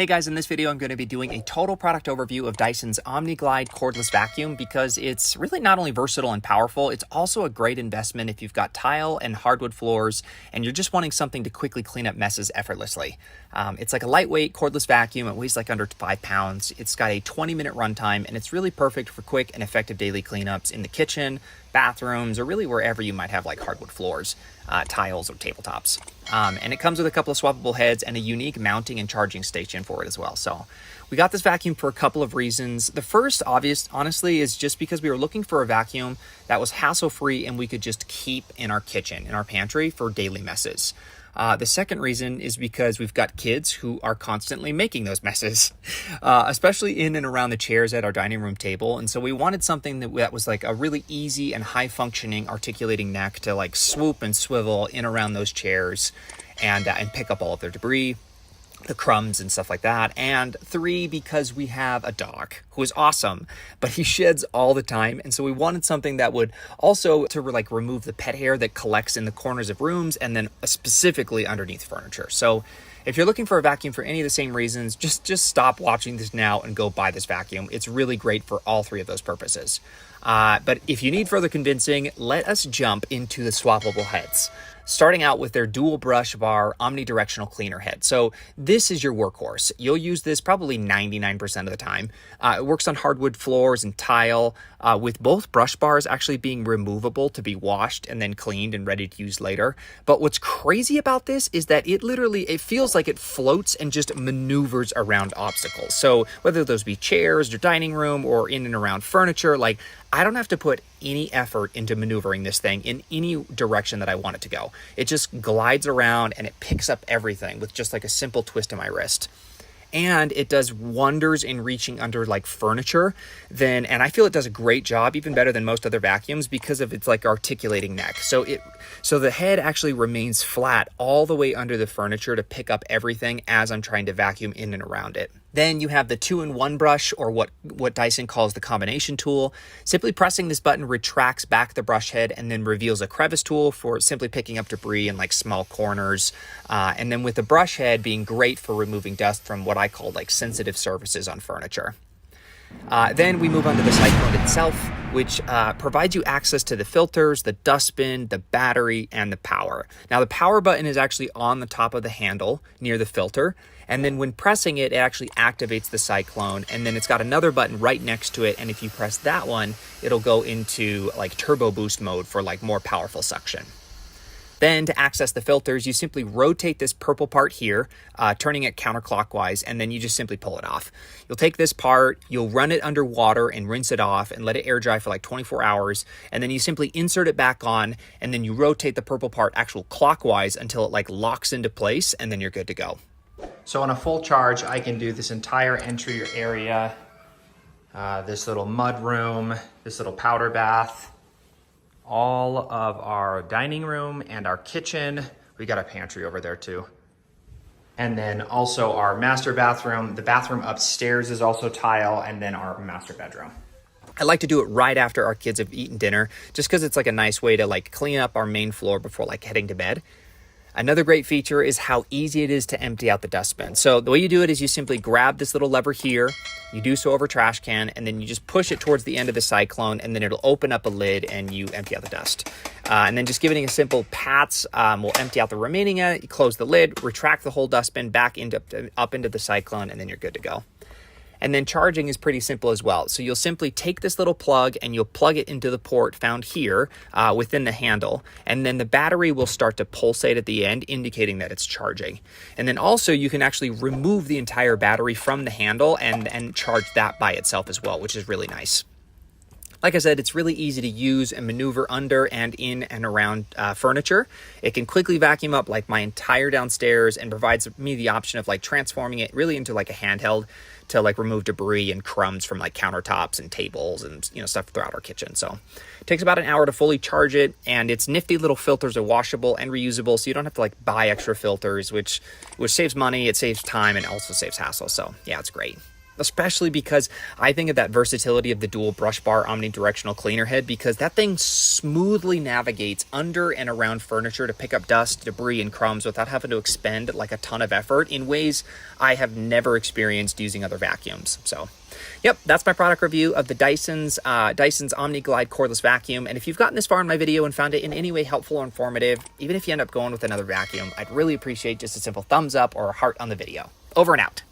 Hey guys, in this video I'm going to be doing a total product overview of Dyson's Omni-Glide Cordless Vacuum because it's really not only versatile and powerful, it's also a great investment if you've got tile and hardwood floors and you're just wanting something to quickly clean up messes effortlessly. It's like a lightweight cordless vacuum. It weighs like under 5 pounds. It's got a 20-minute runtime and it's really perfect for quick and effective daily cleanups in the kitchen, bathrooms, or really wherever you might have like hardwood floors, tiles, or tabletops. And it comes with a couple of swappable heads and a unique mounting and charging station for it as well. So we got this vacuum for a couple of reasons. The first, honestly, is just because we were looking for a vacuum that was hassle-free and we could just keep in our kitchen, in our pantry for daily messes. The second reason is because we've got kids who are constantly making those messes, especially in and around the chairs at our dining room table. And so we wanted something that was like a really easy and high functioning articulating neck to like swoop and swivel in around those chairs and pick up all of their debris, the crumbs and stuff like that. And 3, because we have a dog who is awesome, but he sheds all the time. And so we wanted something that would also to like remove the pet hair that collects in the corners of rooms and then specifically underneath furniture. So if you're looking for a vacuum for any of the same reasons, just stop watching this now and go buy this vacuum. It's really great for all 3 of those purposes. But if you need further convincing, let us jump into the swappable heads. Starting out with their dual brush bar omnidirectional cleaner head. So this is your workhorse. You'll use this probably 99% of the time. It works on hardwood floors and tile, with both brush bars actually being removable to be washed and then cleaned and ready to use later. But what's crazy about this is that it feels like it floats and just maneuvers around obstacles. So whether those be chairs or dining room or in and around furniture, like I don't have to put any effort into maneuvering this thing in any direction that I want it to go. It just glides around and it picks up everything with just like a simple twist of my wrist. And it does wonders in reaching under like furniture and I feel it does a great job, even better than most other vacuums because of its like articulating neck. So the head actually remains flat all the way under the furniture to pick up everything as I'm trying to vacuum in and around it. Then you have the 2-in-1 brush, or what Dyson calls the combination tool. Simply pressing this button retracts back the brush head and then reveals a crevice tool for simply picking up debris in like small corners. And then with the brush head being great for removing dust from what I call like sensitive surfaces on furniture. Then we move on to the cyclone itself, which provides you access to the filters, the dustbin, the battery, and the power. Now the power button is actually on the top of the handle near the filter. And then when pressing it, it actually activates the cyclone. And then it's got another button right next to it. And if you press that one, it'll go into like turbo boost mode for like more powerful suction. Then to access the filters, you simply rotate this purple part here, turning it counterclockwise, and then you just simply pull it off. You'll take this part, you'll run it under water and rinse it off and let it air dry for like 24 hours. And then you simply insert it back on, and then you rotate the purple part actual clockwise until it like locks into place, and then you're good to go. So on a full charge, I can do this entire entry area, this little mud room, this little powder bath, all of our dining room and our kitchen. We got a pantry over there too. And then also our master bathroom. The bathroom upstairs is also tile, and then our master bedroom. I like to do it right after our kids have eaten dinner, just because it's like a nice way to like clean up our main floor before like heading to bed. Another great feature is how easy it is to empty out the dustbin. So the way you do it is you simply grab this little lever here, you do so over trash can, and then you just push it towards the end of the cyclone, and then it'll open up a lid and you empty out the dust. And then just giving it a simple pats will empty out the remaining. You close the lid, retract the whole dustbin back up into the cyclone, and then you're good to go. And then charging is pretty simple as well. So you'll simply take this little plug and you'll plug it into the port found here within the handle. And then the battery will start to pulsate at the end, indicating that it's charging. And then also you can actually remove the entire battery from the handle and charge that by itself as well, which is really nice. Like I said, it's really easy to use and maneuver under and in and around furniture. It can quickly vacuum up like my entire downstairs and provides me the option of like transforming it really into like a handheld to like remove debris and crumbs from like countertops and tables and stuff throughout our kitchen. So it takes about an hour to fully charge it, and its nifty little filters are washable and reusable, so you don't have to like buy extra filters, which saves money, it saves time, and also saves hassle. So yeah, it's great. especially because I think of that versatility of the dual brush bar omnidirectional cleaner head, because that thing smoothly navigates under and around furniture to pick up dust, debris, and crumbs without having to expend like a ton of effort in ways I have never experienced using other vacuums. So yep, that's my product review of the Dyson's Omni-Glide Cordless Vacuum. And if you've gotten this far in my video and found it in any way helpful or informative, even if you end up going with another vacuum, I'd really appreciate just a simple thumbs up or a heart on the video. Over and out.